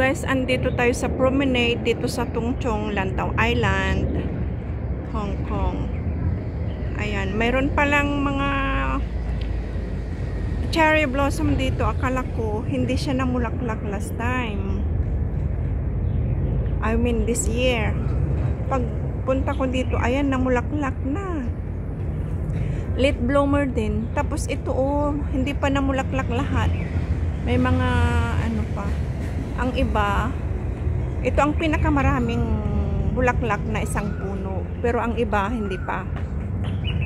guys, andito tayo sa promenade dito sa Tung Chung, Lantau Island, Hong Kong. Ayan, mayroon palang mga cherry blossom dito. Akala ko hindi siya namulaklak last time. I mean this year. Pagpunta ko dito, ayan, namulaklak na. Late bloomer din. Tapos ito, hindi pa namulaklak lahat. May mga ano pa. Ang iba, ito ang pinakamaraming bulaklak na isang puno. Pero ang iba, hindi pa.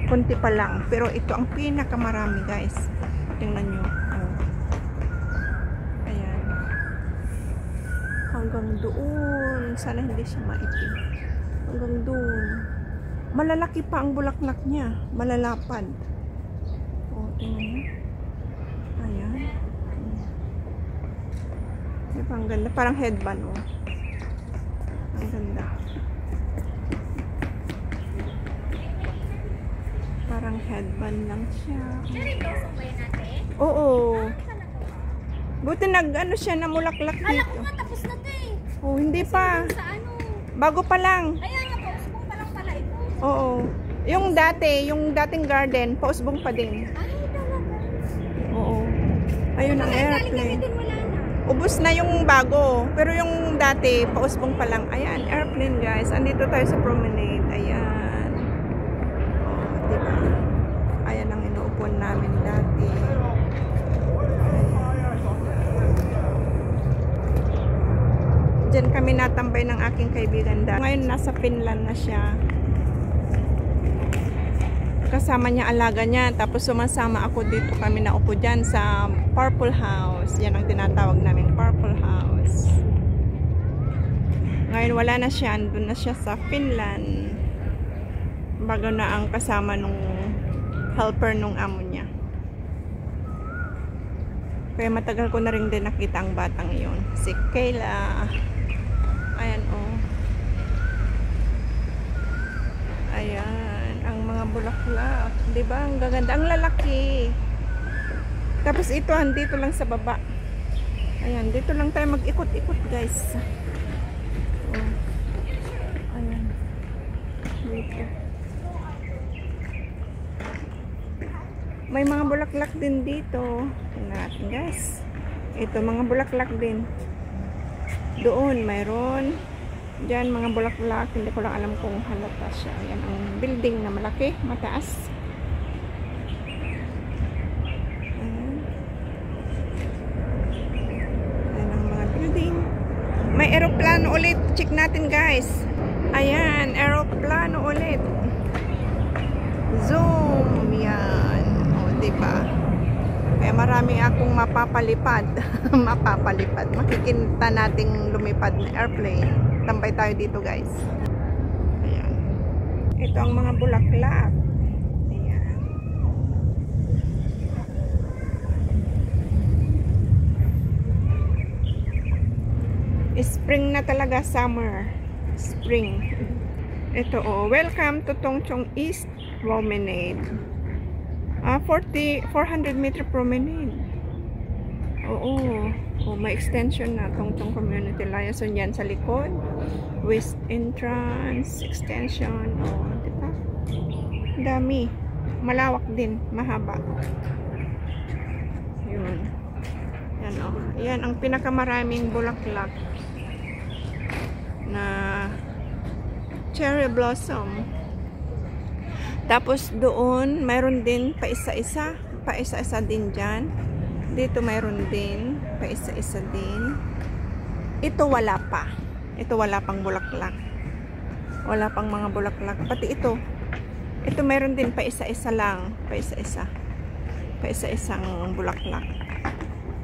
Kunti pa lang. Pero ito ang pinakamarami, guys. Tingnan nyo. Oh. Ayan. Hanggang doon. Sana hindi siya maitim. Hanggang doon. Malalaki pa ang bulaklak niya. Malalapad. Oh, tingnan nyo. Ayan. Diba, ang ganda. Parang headband, oh. Ang ganda. Parang headband lang siya. Cherry blossom ba yun natin? Oo. Buti nag-ano siya, namulaklak dito. Kala ko nga tapos na ito eh. Oh, hindi pa. Sa ano? Bago pa lang. Ayan nga, pausbong pa lang pala ito. Oo. Yung dating garden, pausbong pa din. Ay, talaga. Oo. Ayun ang Galing kami airplane. din, wala na. Ubus na yung bago. Pero yung dati, pausbong pa lang. Ayan, airplane, guys. Andito tayo sa promenade. Ayan. Oh, diba? Ayan ang inuupuan namin dati. Diyan kami natambay ng aking kaibigan dati. Ngayon nasa Finland na siya. Kasama niya alaga niya. Tapos sumasama ako dito, kami naupo dyan sa Purple House. Yan ang tinatawag namin, Purple House. Ngayon wala na siya. Doon na siya sa Finland. Bago na ang kasama nung helper nung amo niya. Kaya matagal ko na rin din nakita ang batang iyon. Si Kayla. Ayan, oh. Ayan, ang mga bulaklak. Diba? Ang gaganda. Ang lalaki. Tapos ito, dito lang sa baba. Ayan, dito lang tayo mag-ikot-ikot, guys. Oh. Ayan. Dito. May mga bulaklak din dito. Tingnan natin, guys. Ito, mga bulaklak din. Doon, mayroon. Diyan, mga bulaklak. Hindi ko lang alam kung halata siya. Ayan, ang building na malaki, mataas. Ayan. Ayan ang mga building. May aeroplano ulit. Check natin, guys. Ayan, aeroplano ulit. Zoom. Yan. O, diba? Kaya marami akong mapapalipad. Mapapalipad. Makikita nating lumipad na airplane. Tambay tayo dito, guys. Ayan. Ito ang mga bulaklak. Ayan. Spring na talaga, summer. Spring. Ito, oh. Welcome to Tung Chung East Promenade. 400 meter promenade. Oo. Oh, may extension na Tung Chung Community Liaison yan sa likod. West entrance, extension. Oh, diba? Dami. Malawak din. Mahaba. Yun. Yan, oh. Yan ang pinakamaraming bulaklak na cherry blossom. Tapos doon, mayroon din paisa-isa din dyan. Dito mayroon din paisa-isa din. Ito wala pa. Ito wala pang bulaklak. Wala pang mga bulaklak. Pati ito. Ito mayroon din paisa-isa lang. Paisa-isa. Paisa-isang bulaklak.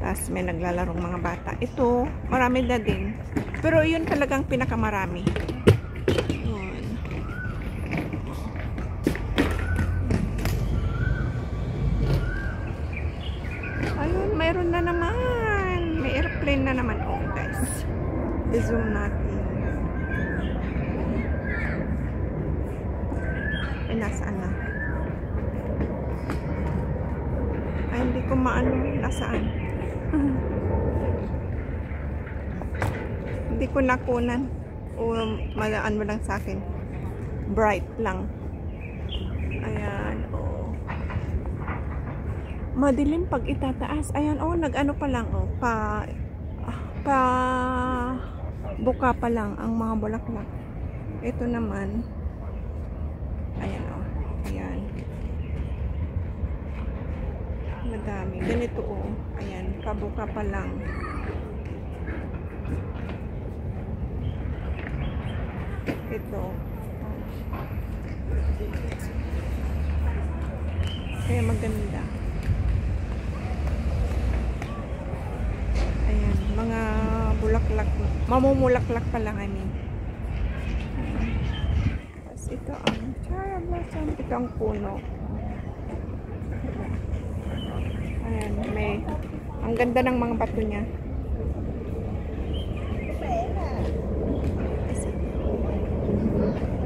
Tapos may naglalarong mga bata. Ito, marami na din. Pero yun talagang pinakamarami. Ayun, mayroon na naman. May airplane na naman. Oh, guys. I-zoom natin. Ay, nasaan na? Ay, hindi ko maano. Nasaan? Hindi ko nakunan. O malaan mo lang sa akin. Bright lang. Ayan, oh. Madilim pag itataas. Ayan, oh, nag-ano pa lang, oh. Buka pa lang ang mga bulaklak. Ito naman. Ayan, oh. Ayan. Madami. Ganito, oh. Ayan, pabuka pa lang. Ito. Kaya maganda. Ayan, mga bulaklak. Mamumulaklak pa lang, I mean. Tapos ito ang cherry blossom. Ito ang puno. Ayan, ang ganda ng mga bato niya.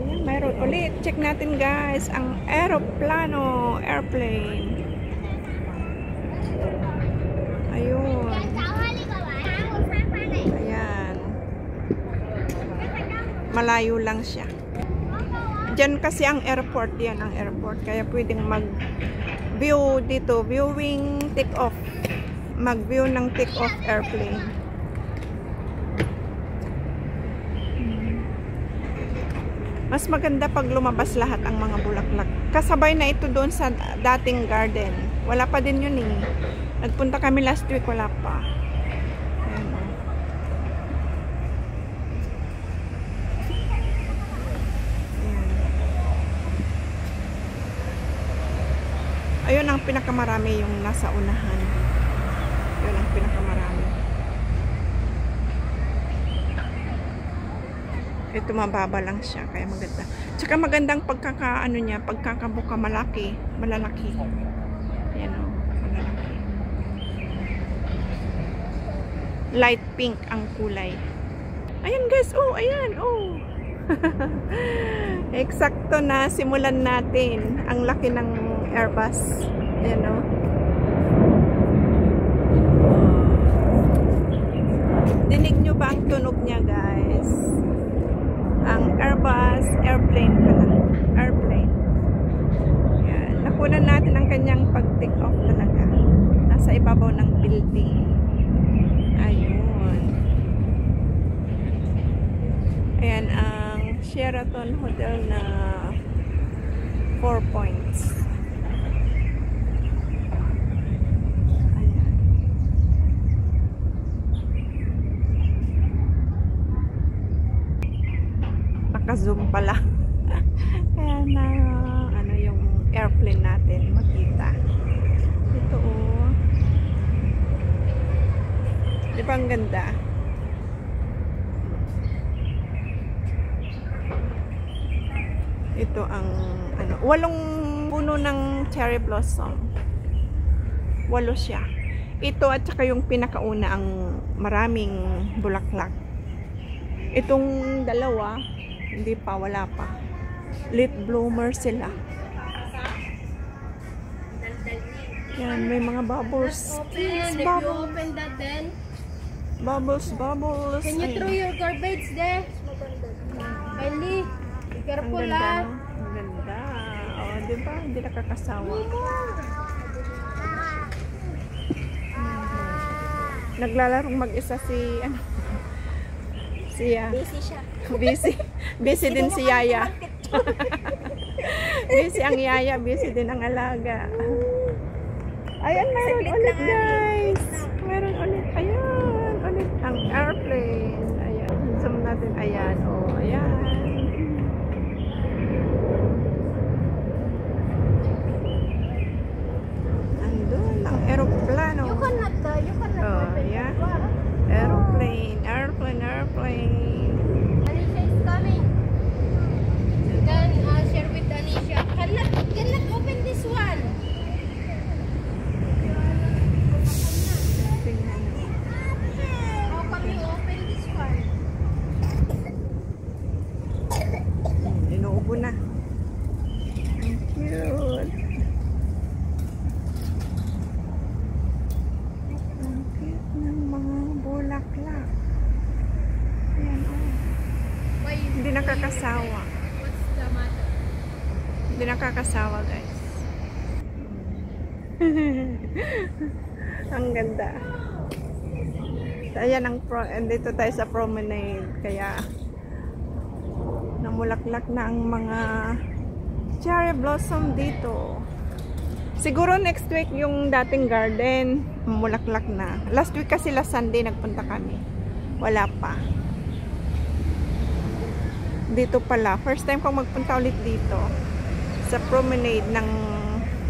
Ayan, mayroon ulit. Check natin guys, ang aeroplano, airplane. Ayun. Ayan. Malayo lang siya. Diyan kasi ang airport, yan ang airport. Kaya pwedeng mag-view dito, viewing take-off. Mag-view ng take-off airplane. Mas maganda pag lumabas lahat ang mga bulaklak. Kasabay na ito doon sa dating garden. Wala pa din yun eh. Nagpunta kami last week, wala pa. Ayan, oh. Ayun ang pinakamarami yung nasa unahan. Ayun ang pinakamarami. Ito mababa lang siya, kaya maganda. Tsaka magandang pagkakaano niya, pagkakabuka malalaki. Ayan o, malalaki. Light pink ang kulay. Ayan guys, oh, ayan, oh. Eksakto na simulan natin ang laki ng Airbus. Ayan o. Dinig nyo ba ang tunog niya guys? Ang Airbus airplane pala. Airplane. Ayan. Nakunan natin ang kanyang pag-take off talaga. Nasa ibabaw ng building. Ayun. Ayan ang Sheraton Hotel na 4 points. Naka-zoom pala. Kaya na ano yung airplane natin makita. Ito oh. Di ba ang ganda? Ito ang ano, 8 puno ng cherry blossom. 8 siya. Ito at saka yung pinakauna ang maraming bulaklak. Itong dalawa hindi pa, wala pa. Late bloomer sila. Yan, may mga bubbles. Open, if you open that then. Bubbles. Can you throw your garbage there? Ellie, be careful ah. Ang ganda. O, diba? Hindi nakakasawa. Naglalarong mag-isa si, ano, siya. Busy siya. Busy din si Yaya. Busy ang Yaya, busy din ang alaga. Ayan, meron ulit guys. Meron ulit. Ayan, ulit ang airplane. Ayan, zoom natin. Ayan, oh, ayan. Andun ang aeroplano. You cannot Oh, open yeah. that one. Airplane. Anisha is coming. Then share with Anisha. Cannot open this one. Tingnan nyo. How come you open this one? nakakasawa, guys. Ang ganda. Ayan ang dito tayo sa promenade, kaya namulaklak na ang mga cherry blossom dito. Siguro next week yung dating garden mulaklak na. Last week kasi last Sunday nagpunta kami, wala pa. Dito pala, first time kong magpunta ulit dito sa promenade ng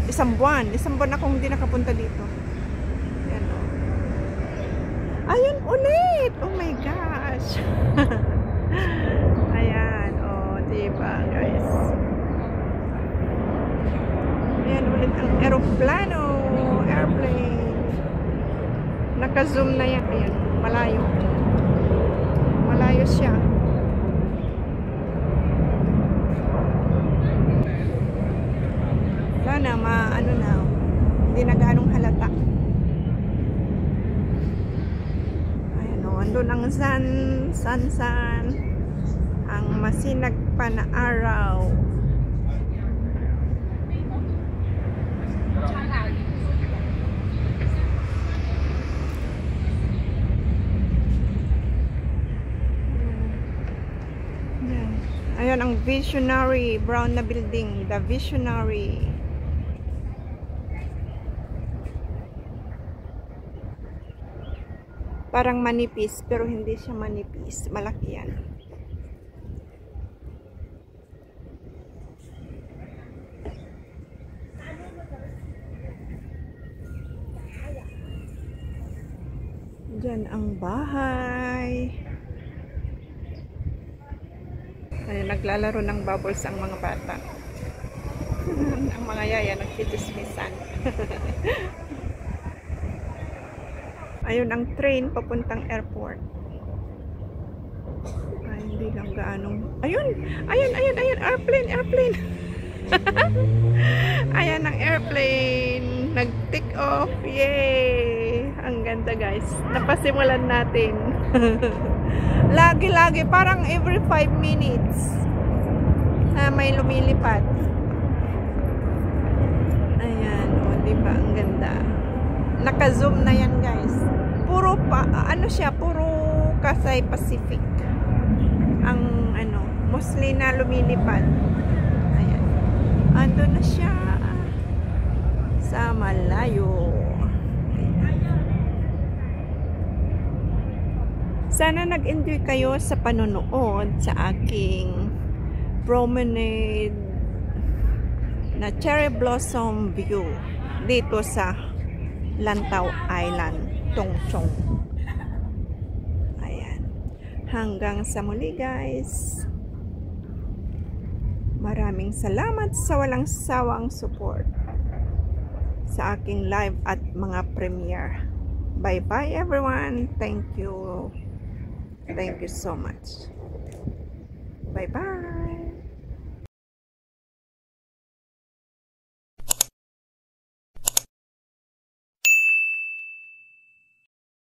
isang buwan akong hindi nakapunta dito. Ayan, oh. Ayun ulit, oh my gosh. Ayan, oh, diba guys. Ayan ulit ang aeroplano, airplane. Naka-zoom na yan. Ayan, malayo siya. Wala na, hindi na ganong halata. Ayan o, andun ang sun, ang masinag pa na araw. Ayan ang Visionary, brown na building, the Visionary. Parang manipis, pero hindi siya manipis. Malaki yan. Diyan ang bahay. Ayun, naglalaro ng bubbles ang mga bata. Ang mga yaya nagtitismisan. Ayun ang train papuntang airport. Ay, hindi lang gaanong. Ayun, airplane. Ayan ang airplane. Nag-take off. Yay! Ang ganda, guys. Napasimulan natin. Lagi, parang every 5 minutes na may lumilipad. Ayan, o, diba? Ang ganda. Naka-zoom na yan, guys. Puro puro Kasay Pacific ang mostly na lumilipad. Ayan, ando na siya sa malayo. Sana nag-enjoy kayo sa panonood sa aking promenade na cherry blossom view dito sa Lantau Island, Tongchong. Ayan. Hanggang sa muli, guys. Maraming salamat sa walang sawang support sa aking live at mga premiere. Bye-bye, everyone. Thank you. Thank you so much. Bye-bye.